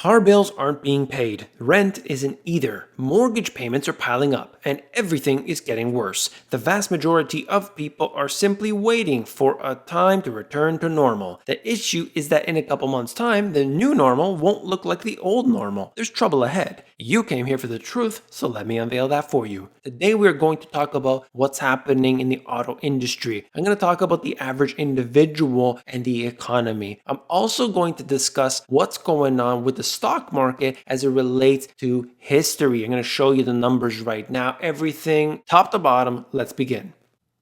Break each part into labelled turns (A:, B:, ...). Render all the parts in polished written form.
A: Car bills aren't being paid, rent isn't either, mortgage payments are piling up, and everything is getting worse. The vast majority of people are simply waiting for a time to return to normal. The issue is that in a couple months' time, the new normal won't look like the old normal. There's trouble ahead. You came here for the truth, so let me unveil that for you. Today we're going to talk about what's happening in the auto industry. I'm going to talk about the average individual and the economy. I'm also going to discuss what's going on with the stock market as it relates to history. I'm going to show you the numbers right now. Everything top to bottom. Let's begin.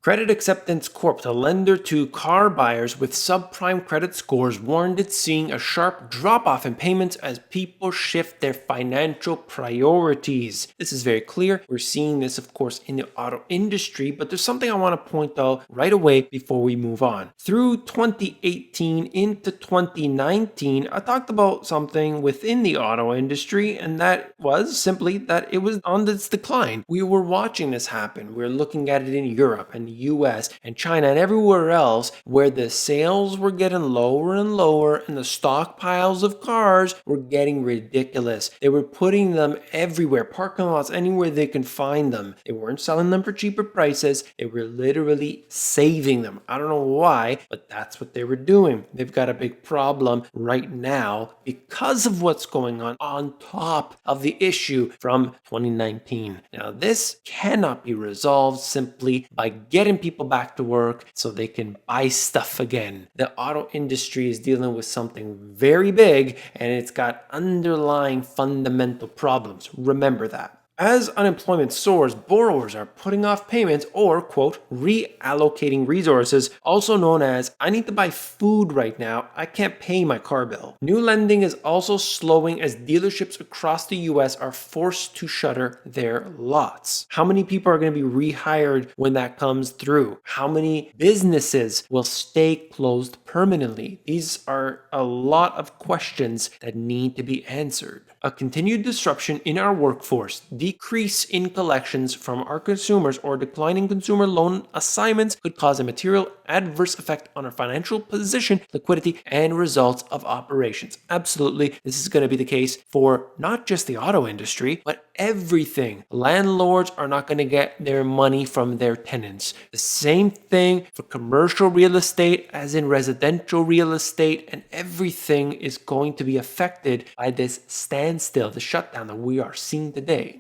A: Credit Acceptance Corp, the lender to car buyers with subprime credit scores, warned it's seeing a sharp drop-off in payments as people shift their financial priorities. This is very clear. We're seeing this, of course, in the auto industry, but there's something I want to point out right away before we move on. Through 2018 into 2019, I talked about something within the auto industry, and that was simply that it was on this decline. We were watching this happen. We were looking at it in Europe and US and China and everywhere else where the sales were getting lower and lower and the stockpiles of cars were getting ridiculous. They were putting them everywhere, parking lots, anywhere they can find them. They weren't selling them for cheaper prices. They were literally saving them. I don't know why, but that's what they were doing. They've got a big problem right now because of what's going on top of the issue from 2019. Now, this cannot be resolved simply by getting people back to work so they can buy stuff again. The auto industry is dealing with something very big and it's got underlying fundamental problems. Remember that. As unemployment soars, borrowers are putting off payments or, quote, reallocating resources, also known as, I need to buy food right now, I can't pay my car bill. New lending is also slowing as dealerships across the US are forced to shutter their lots. How many people are going to be rehired when that comes through? How many businesses will stay closed permanently? These are a lot of questions that need to be answered. A continued disruption in our workforce, decrease in collections from our consumers, or declining consumer loan assignments could cause a material adverse effect on our financial position, liquidity, and results of operations. Absolutely, this is going to be the case for not just the auto industry, but everything. Landlords are not going to get their money from their tenants. The same thing for commercial real estate as in residential real estate, and everything is going to be affected by this standstill, the shutdown that we are seeing today.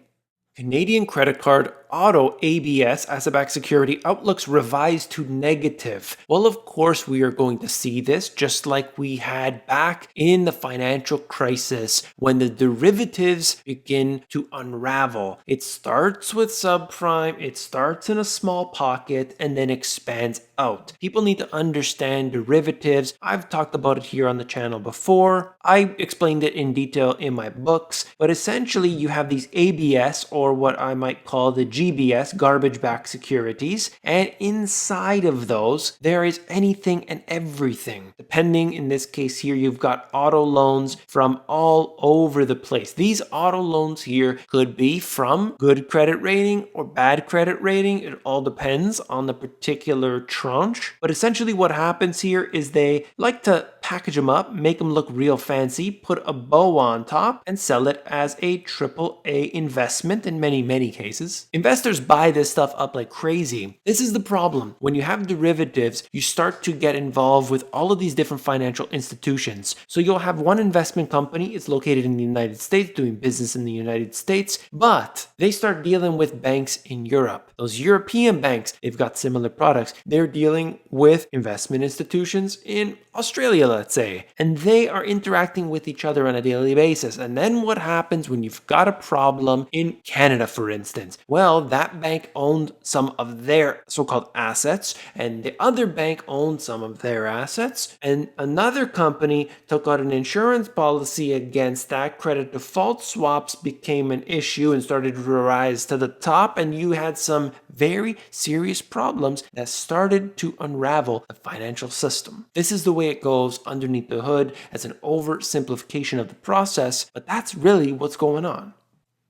A: Canadian credit card auto ABS asset-backed security outlooks revised to negative. Well, of course, we are going to see this just like we had back in the financial crisis when the derivatives begin to unravel. It starts with subprime, it starts in a small pocket and then expands out. People need to understand derivatives. I've talked about it here on the channel before. I explained it in detail in my books, but essentially you have these ABS, or what I might call the GBS, garbage-backed securities, and inside of those there is anything and everything. Depending, in this case here, you've got auto loans from all over the place. These auto loans here could be from good credit rating or bad credit rating. It all depends on the particular tranche. But essentially what happens here is they like to package them up, make them look real fancy, put a bow on top, and sell it as a AAA investment in many cases. Investors buy this stuff up like crazy. This is the problem. When you have derivatives, you start to get involved with all of these different financial institutions. So you'll have one investment company, it's located in the United States, doing business in the United States, but they start dealing with banks in Europe. Those European banks, they've got similar products. They're dealing with investment institutions in Australia, let's say, and they are interacting with each other on a daily basis. And then what happens when you've got a problem in Canada, for instance? Well, that bank owned some of their so-called assets, and the other bank owned some of their assets, and another company took out an insurance policy against that. Credit default swaps became an issue and started to rise to the top, and you had some very serious problems that started to unravel the financial system. This is the way it goes underneath the hood as an oversimplification of the process, but that's really what's going on.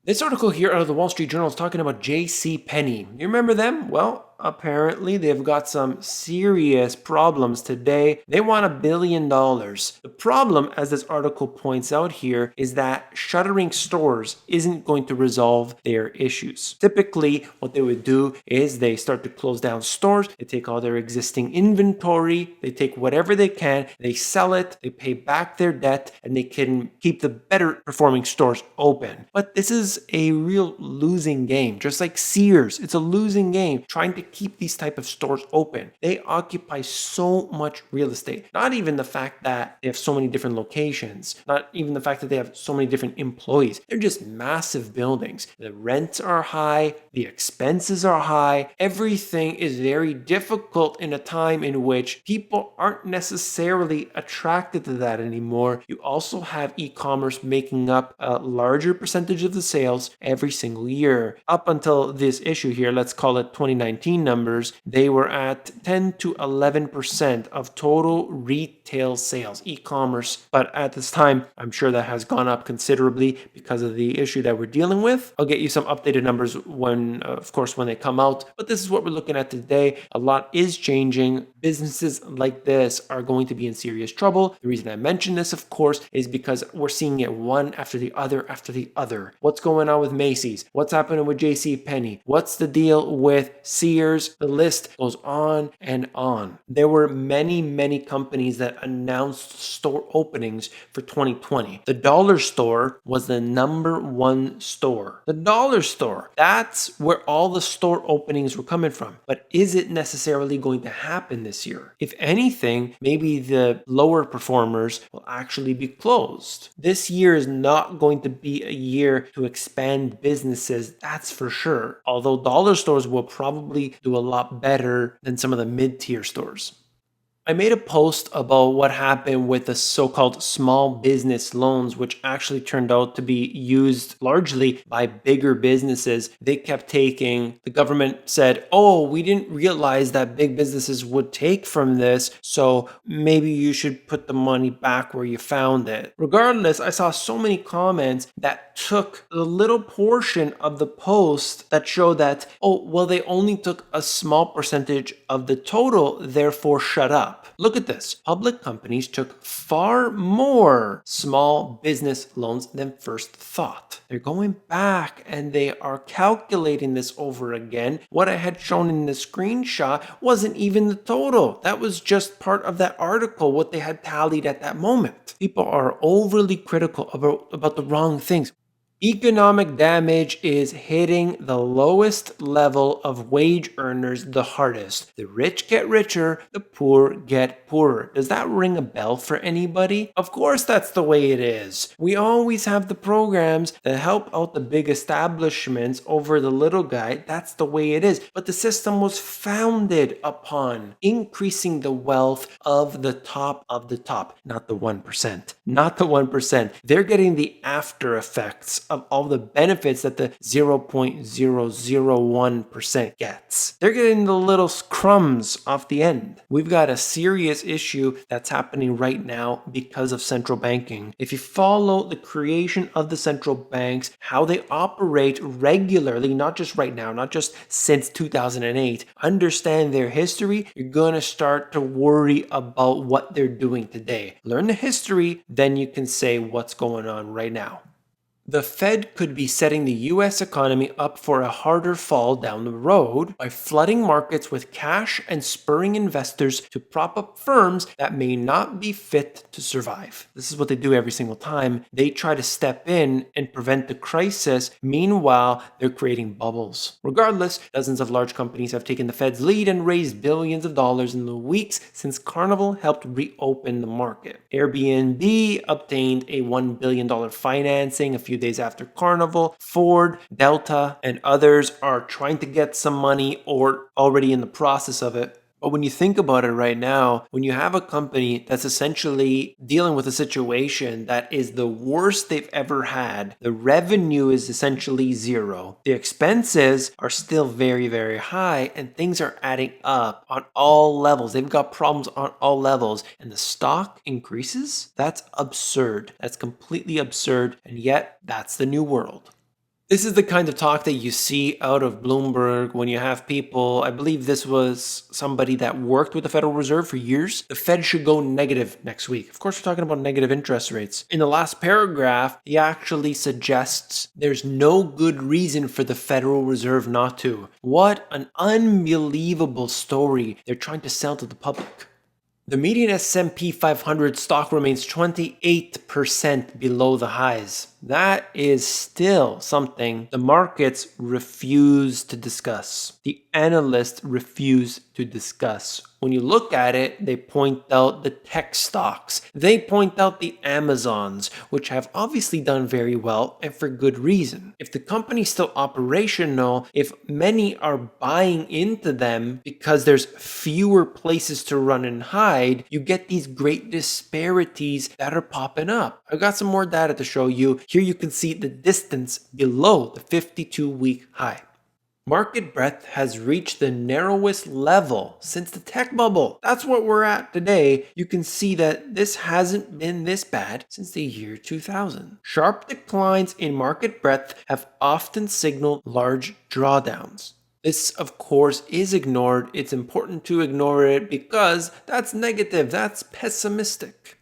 A: This article here out of the Wall Street Journal is talking about J.C. Penney. You remember them? Well, apparently they've got some serious problems today. They want $1 billion. The problem, as this article points out here, is that shuttering stores isn't going to resolve their issues. Typically, what they would do is they start to close down stores, they take all their existing inventory, they take whatever they can, they sell it, they pay back their debt, and they can keep the better performing stores open. But this is a real losing game. Just like Sears, it's a losing game trying to keep these type of stores open. They occupy so much real estate. Not even the fact that they have so many different locations, not even the fact that they have so many different employees. They're just massive buildings. The rents are high, the expenses are high. Everything is very difficult in a time in which people aren't necessarily attracted to that anymore. You also have e-commerce making up a larger percentage of the sales every single year. Up until this issue here, let's call it 2019 numbers, they were at 10 to 11% of total retail sales, e-commerce. But at this time, I'm sure that has gone up considerably because of the issue that we're dealing with. I'll get you some updated numbers when they come out. But this is what we're looking at today. A lot is changing. Businesses like this are going to be in serious trouble. The reason I mention this, of course, is because we're seeing it one after the other after the other. What's going on with Macy's? What's happening with Penney? What's the deal with Sears? The list goes on and on. There were many companies that announced store openings for 2020. The dollar store was the number one store. The dollar store, that's where all the store openings were coming from. But is it necessarily going to happen this year? If anything, maybe the lower performers will actually be closed. This year is not going to be a year to expand businesses, that's for sure. Although dollar stores will probably do a lot better than some of the mid-tier stores. I made a post about what happened with the so-called small business loans, which actually turned out to be used largely by bigger businesses. They kept taking, the government said, oh, we didn't realize that big businesses would take from this, so maybe you should put the money back where you found it. Regardless, I saw so many comments that took a little portion of the post that showed that, oh, well, they only took a small percentage of the total, therefore shut up. Look at this. Public companies took far more small business loans than first thought. They're going back and they are calculating this over again. What I had shown in the screenshot wasn't even the total. That was just part of that article, what they had tallied at that moment. People are overly critical about the wrong things. Economic damage is hitting the lowest level of wage earners the hardest. The rich get richer, the poor get poorer. Does that ring a bell for anybody? Of course that's the way it is. We always have the programs that help out the big establishments over the little guy. That's the way it is. But the system was founded upon increasing the wealth of the top, not the 1%. Not the 1%. They're getting the after effects of all the benefits that the 0.001% gets. They're getting the little crumbs off the end. We've got a serious issue that's happening right now because of central banking. If you follow the creation of the central banks, how they operate regularly, not just right now, not just since 2008, understand their history, you're going to start to worry about what they're doing today. Learn the history, then you can say what's going on right now. The Fed could be setting the US economy up for a harder fall down the road by flooding markets with cash and spurring investors to prop up firms that may not be fit to survive. This is what they do every single time. They try to step in and prevent the crisis. Meanwhile, they're creating bubbles. Regardless, dozens of large companies have taken the Fed's lead and raised billions of dollars in the weeks since Carnival helped reopen the market. Airbnb obtained a $1 billion financing a few days after Carnival. Ford, Delta, and others are trying to get some money or already in the process of it. But when you think about it right now, when you have a company that's essentially dealing with a situation that is the worst they've ever had, the revenue is essentially zero. The expenses are still very, very high and things are adding up on all levels. They've got problems on all levels and the stock increases? That's absurd. That's completely absurd. And yet that's the new world. This is the kind of talk that you see out of Bloomberg when you have people, I believe this was somebody that worked with the Federal Reserve for years. The Fed should go negative next week. Of course, we're talking about negative interest rates. In the last paragraph, he actually suggests there's no good reason for the Federal Reserve not to. What an unbelievable story they're trying to sell to the public. The median S&P 500 stock remains 28% below the highs. That is still something the markets refuse to discuss. The analysts refuse to discuss. When you look at it, they point out the tech stocks. They point out the Amazons, which have obviously done very well and for good reason. If the company's still operational, if many are buying into them because there's fewer places to run and hide, you get these great disparities that are popping up. I've got some more data to show you. Here you can see the distance below the 52-week high. Market breadth has reached the narrowest level since the tech bubble. That's what we're at today. You can see that this hasn't been this bad since the year 2000. Sharp declines in market breadth have often signaled large drawdowns. This, of course, is ignored. It's important to ignore it because that's negative, that's pessimistic.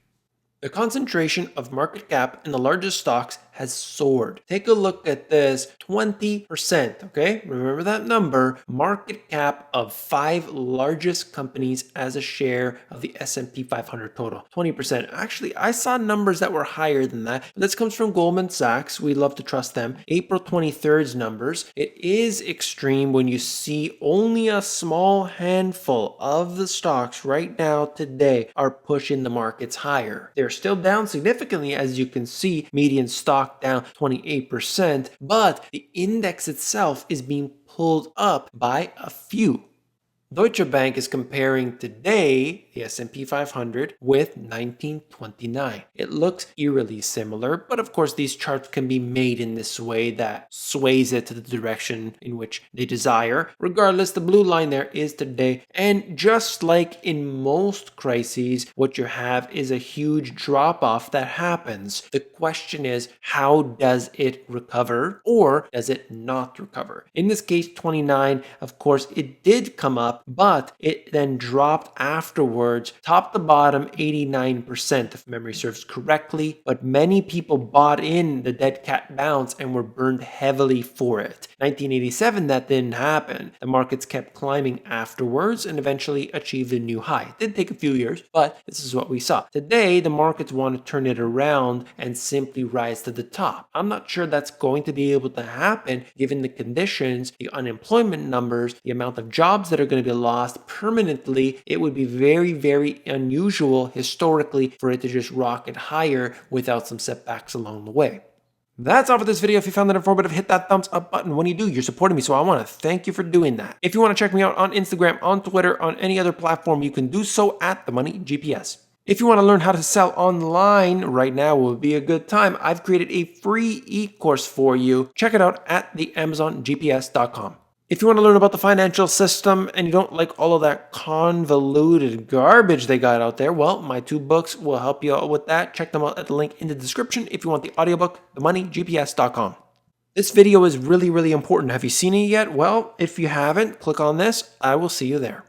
A: The concentration of market cap in the largest stocks has soared. Take a look at this, 20%, okay? Remember that number, market cap of 5 largest companies as a share of the S&P 500 total, 20%. Actually, I saw numbers that were higher than that. This comes from Goldman Sachs. We love to trust them. April 23rd's numbers. It is extreme when you see only a small handful of the stocks right now today are pushing the markets higher. They're still down significantly, as you can see, median stock down 28%, but the index itself is being pulled up by a few. Deutsche Bank is comparing today the S&P 500 with 1929. It looks eerily similar, but of course these charts can be made in this way that sways it to the direction in which they desire. Regardless, the blue line there is today, and just like in most crises, what you have is a huge drop-off that happens. The question is, how does it recover, or does it not recover? In this case, 29, of course, it did come up, but it then dropped afterwards, top to bottom 89% if memory serves correctly, but many people bought in the dead cat bounce and were burned heavily for it. 1987, that didn't happen. The markets kept climbing afterwards and eventually achieved a new high. It did take a few years, but this is what we saw. Today, the markets want to turn it around and simply rise to the top. I'm not sure that's going to be able to happen given the conditions, the unemployment numbers, the amount of jobs that are going to be lost permanently. It would be very, very unusual historically for it to just rocket higher without some setbacks along the way. That's all for this video. If you found it informative, hit that thumbs up button. When you do, you're supporting me, so I want to thank you for doing that. If you want to check me out on Instagram, on Twitter, on any other platform, you can do so at The Money GPS. If you want to learn how to sell online, right now will be a good time. I've created a free e-course for you. Check it out at theamazongps.com. If you want to learn about the financial system and you don't like all of that convoluted garbage they got out there, well, my 2 books will help you out with that. Check them out at the link in the description if you want the audiobook, themoneygps.com. This video is really, really important. Have you seen it yet? Well, if you haven't, click on this. I will see you there.